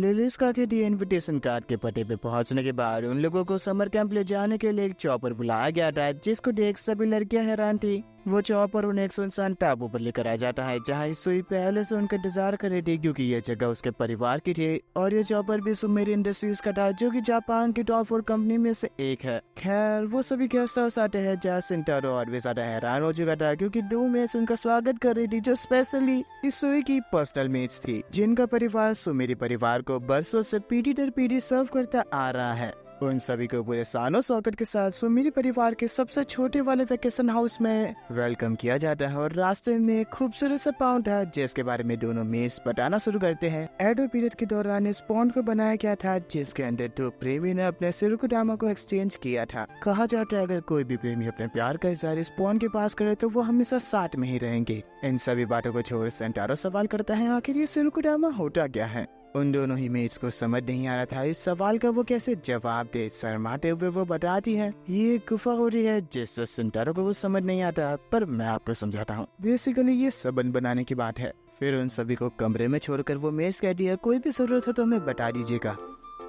लिलिस्का के दिए invitation card के पते पे पहुंचने के बाद उन लोगों को समर कैंप ले जाने के लिए एक चॉपर बुलाया गया था, जिसको देख सभी लड़कियां हैरान थी। वो चॉपर उन्हें एक सुनसान टापू पर लेकर आ जाता है, जहाँ हिसुई पहले से उनका इंतजार कर रही थी, क्योंकि ये जगह उसके परिवार की थी। और ये चॉपर भी सुमेरी इंडस्ट्रीज का था, जो कि जापान की टॉप 4 कंपनी में से एक है। खैर, वो सभी गेस्ट हाउस आते हैं, जहाँ सिंटारो और भी ज्यादा हैरान हो चुका था, क्योंकि 2 मेट्स उनका स्वागत कर रही थी, जो स्पेशली हिसुई की पर्सनल मेट्स थी, जिनका परिवार सुमेरी परिवार को बरसों से पीढ़ी दर पीढ़ी सर्व करता आ रहा है। उन सभी को पूरे सानो सौकत के साथ सुमेरी परिवार के सबसे छोटे वाले वेकेशन हाउस में वेलकम किया जाता है। और रास्ते में एक खूबसूरत सा पॉन्ड है, जिसके बारे में दोनों मेट्स बताना शुरू करते हैं। एडो पीरियड के दौरान इस पॉन्ड को बनाया गया था, जिसके अंदर 2 प्रेमी ने अपने सिरुकुडामा को एक्सचेंज किया था। कहा जाता है अगर कोई भी प्रेमी अपने प्यार का इजहार इस पॉन्ड के पास करे तो वो हमेशा साथ में ही रहेंगे। इन सभी बातों को छोड़ सेंटारो सवाल करता है, आखिर ये सिरुकुडामा होता क्या है। उन दोनों ही मेट्स को समझ नहीं आ रहा था इस सवाल का वो कैसे जवाब दे। शर्माते हुए वो बताती है ये गुफा हो रही है, जिससे सिंटारो को वो समझ नहीं आता, पर मैं आपको समझाता हूँ। बेसिकली ये सबन बनाने की बात है। फिर उन सभी को कमरे में छोड़कर वो मेट्स कहती है, कोई भी जरूरत हो तो हमें बता दीजिएगा।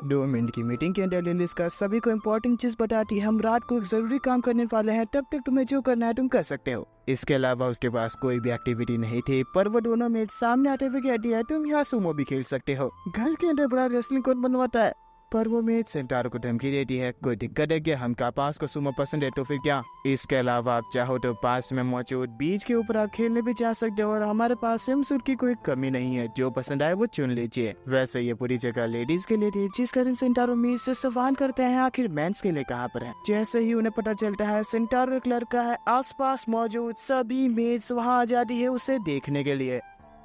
2 मिनट की मीटिंग के अंदर लिलिस्का सभी को इम्पोर्टेंट चीज बताती है, हम रात को एक जरूरी काम करने वाले हैं, तब तक तुम्हें जो करना है तुम कर सकते हो। इसके अलावा उसके पास कोई भी एक्टिविटी नहीं थी, पर वो दोनों मेट सामने आते हुए कहती है, तुम यहाँ सुमो भी खेल सकते हो, घर के अंदर बड़ा रेसलिंग कोर्ट बनवाता है। पर वो मेट सेंटारो को धमकी देती है, कोई दिक्कत है क्या, हम का पास को सुमो पसंद है तो फिर क्या। इसके अलावा आप चाहो तो पास में मौजूद बीच के ऊपर आप खेलने भी जा सकते हो, और हमारे पास स्विमसूट की कोई कमी नहीं है, जो पसंद आए वो चुन लीजिए। वैसे ये पूरी जगह लेडीज के लिए थी, जिस कारण सेंटारो मेट से सवाल करते हैं आखिर मेंस के लिए कहाँ पर है। जैसे ही उन्हें पता चलता है सेंटारो एक लड़का है, आसपास मौजूद सभी मेट्स वहाँ आ जाती है उसे देखने के लिए।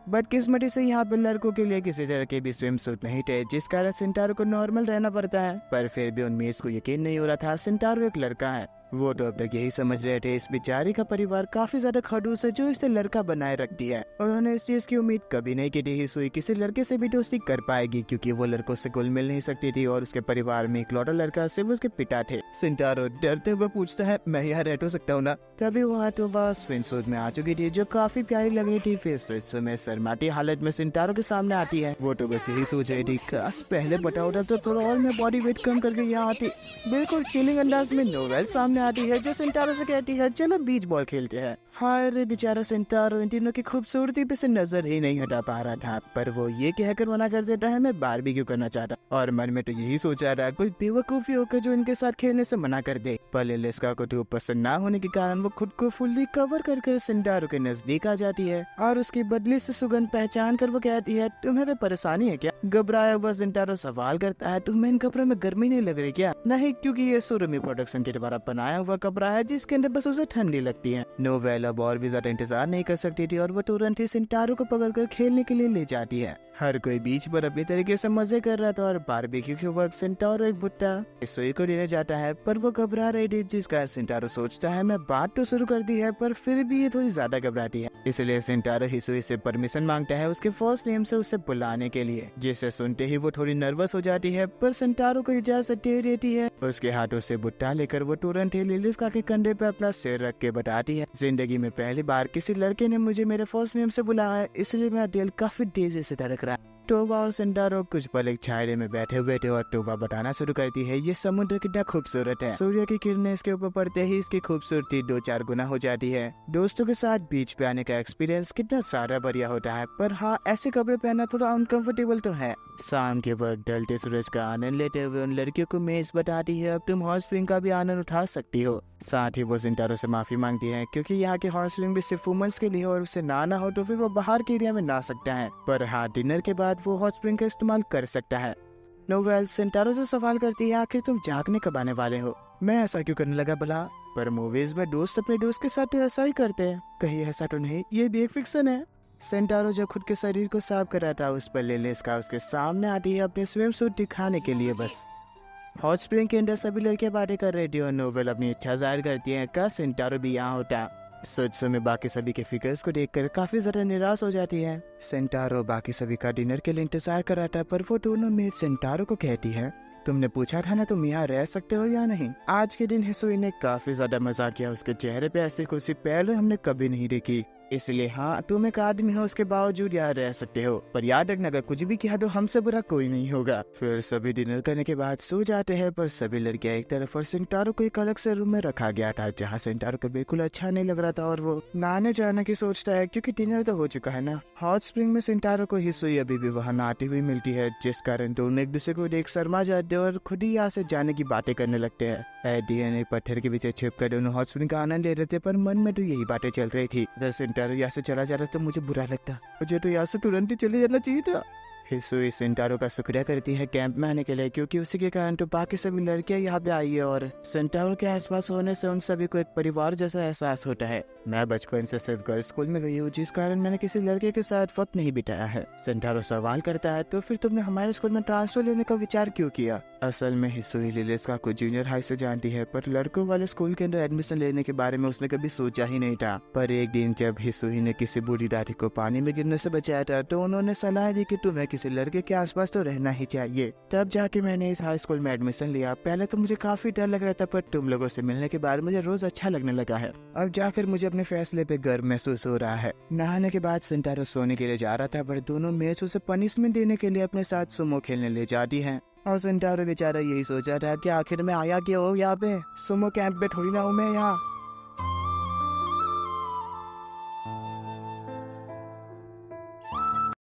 बदकिस्मती से यहाँ पर लड़कों के लिए किसी तरह के भी स्विम सूट नहीं थे, जिस कारण सिंटारो को नॉर्मल रहना पड़ता है। पर फिर भी उन मेट्स को यकीन नहीं हो रहा था सिंटारो एक लड़का है। वो तो अब तक यही समझ रहे थे इस बेचारी का परिवार काफी ज्यादा खड़ूस है, जो इसे लड़का बनाए रखती है। उन्होंने इस चीज की उम्मीद कभी नहीं की थी हिसुई किसी लड़के से भी दोस्ती कर पाएगी, क्योंकि वो लड़कों से घुल मिल नहीं सकती थी, और उसके परिवार में इकलौता लड़का सिर्फ उसके पिता थे। सिंटारो डरते हुए पूछता है, मैं यहाँ रह तो सकता हूँ ना। तभी वहाँ तो बस स्विम सूट में आ चुकी थी, जो काफी प्यारी लग रही थी। फिर में शर्माती हालत में सिंटारो के सामने आती है। वो तो बस यही सोच रही थी, काश पहले पता होता तो थोड़ा और मैं बॉडी वेट कम करके यहाँ आती। बिल्कुल चिलिंग अंदाज में नोवेल सामने आती है, जो सिंटारो से कहती है, चलो बीच बॉल खेलते हैं। हाय रे बेचारा सिंटारो इन तीनों की खूबसूरती पे से नजर ही नहीं हटा पा रहा था, पर वो ये कहकर मना कर देता है, मैं बारबेक्यू करना चाहता। और मन में तो यही सोच रहा था कोई बेवकूफी होकर जो इनके साथ खेलने से मना कर दे। पर लिलिस्का को धूप पसंद ना होने के कारण वो खुद को फुल्ली कवर कर सिंटारो के नजदीक आ जाती है, और उसकी बदली से सुगंध पहचान कर वो कहती है, तुम्हें कोई परेशानी है क्या। घबराया हुआ सिंटारो सवाल करता है, तुम्हें इन कपड़ों में गर्मी नहीं लग रही क्या। नहीं, क्योंकि ये सुरमी प्रोडक्शन के द्वारा बनाया हुआ कपड़ा है, जिसके अंदर बस उसे ठंडी लगती है। नोवेल अब और भी ज्यादा इंतजार नहीं कर सकती थी, और वो तुरंत ही सिंटारो को पकड़कर खेलने के लिए ले जाती है। हर कोई बीच पर अपनी तरीके से मजे कर रहा था, और बारबेक्यू के वक्त सिंटारो एक भुट्टा हिसुई को लेने जाता है, पर वो घबरा रही थी, जिसका सिंटारो सोचता है मैं बात तो शुरू कर दी है, पर फिर भी ये थोड़ी ज्यादा घबराती है। इसलिए सिंटारो हिसुई से परमिशन मांगता है उसके फर्स्ट नेम से उसे बुलाने के लिए, जिसे सुनते ही वो थोड़ी नर्वस हो जाती है, पर सिंटारो को इजाजत दे देती है। उसके हाथों से भुट्टा लेकर वो तुरंत ही लिलिस्का के कंधे पे अपना सिर रख के बताती है, जिंदगी में पहली बार किसी लड़के ने मुझे मेरे फर्स्ट नेम से बुलाया है, इसलिए मेरा दिल काफी तेजी से धड़क रहा है। टोवा और सिंटारो कुछ पल एक छायरे में बैठे हुए थे, और टोवा बताना शुरू करती है, ये समुद्र कितना खूबसूरत है, सूर्य की किरणें इसके ऊपर पड़ते ही इसकी खूबसूरती 2-4 गुना हो जाती है। दोस्तों के साथ बीच पे आने का एक्सपीरियंस कितना सारा बढ़िया होता है, पर हाँ ऐसे कपड़े पहनना थोड़ा अनकंफर्टेबल तो है। शाम के वक्त ढलते सूरज का आनंद लेते हुए उन लड़कियों को मेज बताती है, अब तुम हॉट स्प्रिंग का भी आनंद उठा सकती हो। साथ ही वो सिंटारो से माफी मांगती है, क्योंकि यहाँ के हॉट स्प्रिंग भी सिर्फ वुमेन्स के लिए, और उसे नहाना हो तो फिर वो बाहर के एरिया में नहा सकता है, पर हाँ डिनर के बाद वो हॉट स्प्रिंग का इस्तेमाल कर सकता है। नोवेल सिंटारो से सवाल करती है, आखिर तुम जागने कब आने वाले हो। मैं ऐसा क्यों करने लगा भला, पर मूवीज में दोस्त अपने दोस्त के साथ तो ऐसा ही करते हैं, कहीं ऐसा तो नहीं ये भी एक फिक्शन है। सेंटारो जब खुद के शरीर को साफ कर रहा था, उस पर लिलिस्का उसके सामने आती है अपने स्विम सूट दिखाने के लिए। बस हॉट स्प्रिंग के अंदर सभी लड़कियां बातें कर रही थी, और नोवेल अपनी इच्छा जाहिर करती है का सेंटारो भी यहाँ होता। सोच में बाकी सभी के फिगर्स को देखकर काफी ज्यादा निराश हो जाती है। सेंटारो बाकी सभी का डिनर के लिए इंतजार कर रहा था, पर वो दोनों मेट सेंटारो को कहती है, तुमने पूछा था ना तुम यहाँ रह सकते हो या नहीं। आज के दिन हिसुई ने काफी ज्यादा मजाक किया, उसके चेहरे पे ऐसी खुशी पहले हमने कभी नहीं देखी। इसलिए हाँ, तुम एक आदमी हो, उसके बावजूद यहाँ रह सकते हो, पर याद रखना अगर कुछ भी किया तो हमसे बुरा कोई नहीं होगा। फिर सभी डिनर करने के बाद सो जाते हैं, पर सभी लड़कियां एक तरफ और सेंटारो को एक अलग से रूम में रखा गया था, जहाँ सेंटारो को बिल्कुल अच्छा नहीं लग रहा था और वो नहाने जाने की सोचता है क्योंकि डिनर तो हो चुका है ना। हॉट स्प्रिंग में सेंटारो को हिसुई अभी भी वहाँ नहाती हुई मिलती है, जिस कारण दोनों एक दूसरे को देख शर्मा जाते हैं और खुद ही यहाँ से जाने की बातें करने लगते हैं। डीएनए पत्थर के पीछे छिपकर दोनों हॉट स्प्रिंग का आनंद ले रहे थे, पर मन में तो यही बातें चल रही थी। अगर सेंटारो यहाँ से चला जा रहा तो मुझे बुरा लगता, मुझे तो यहाँ से तुरंत ही चले जाना चाहिए था। हिसुई सेंटारो का शुक्रिया करती है कैंप में आने के लिए, क्योंकि उसी के कारण तो बाकी सभी लड़कियां यहाँ पे आई है और सेंटारो के आसपास होने से उन सभी को एक परिवार जैसा एहसास होता है। मैं बचपन से सिर्फ गर्ल्स स्कूल में गई हूँ, जिस कारण मैंने किसी लड़के के साथ वक्त नहीं बिताया है। सेंटारो सवाल करता है, तो फिर तुमने हमारे स्कूल में ट्रांसफर लेने का विचार क्यों किया? असल में हिसुई लिलिस का कुछ जूनियर हाई से जानती है, पर लड़कों वाले स्कूल के अंदर एडमिशन लेने के बारे में उसने कभी सोचा ही नहीं था। पर एक दिन जब हिसुई ने किसी बूढ़ी दादी को पानी में गिरने से बचाया था, तो उन्होंने सलाह दी कि तुम्हें किसी लड़के के आसपास तो रहना ही चाहिए। तब जाके मैंने इस हाई स्कूल में एडमिशन लिया। पहले तो मुझे काफी डर लग रहा था, पर तुम लोगों से मिलने के बाद मुझे रोज अच्छा लगने लगा है। अब जाकर मुझे अपने फैसले पे गर्व महसूस हो रहा है। नहाने के बाद सेंटारो सोने के लिए जा रहा था, पर दोनों मैच उसे पनिशमेंट देने के लिए अपने साथ सुमो खेलने ले जाती है। और सेंटारो बेचारा यही सोचा था कि आखिर में आया क्या हो यहाँ पे, सुमो कैंप पे थोड़ी ना हूँ मैं यहाँ।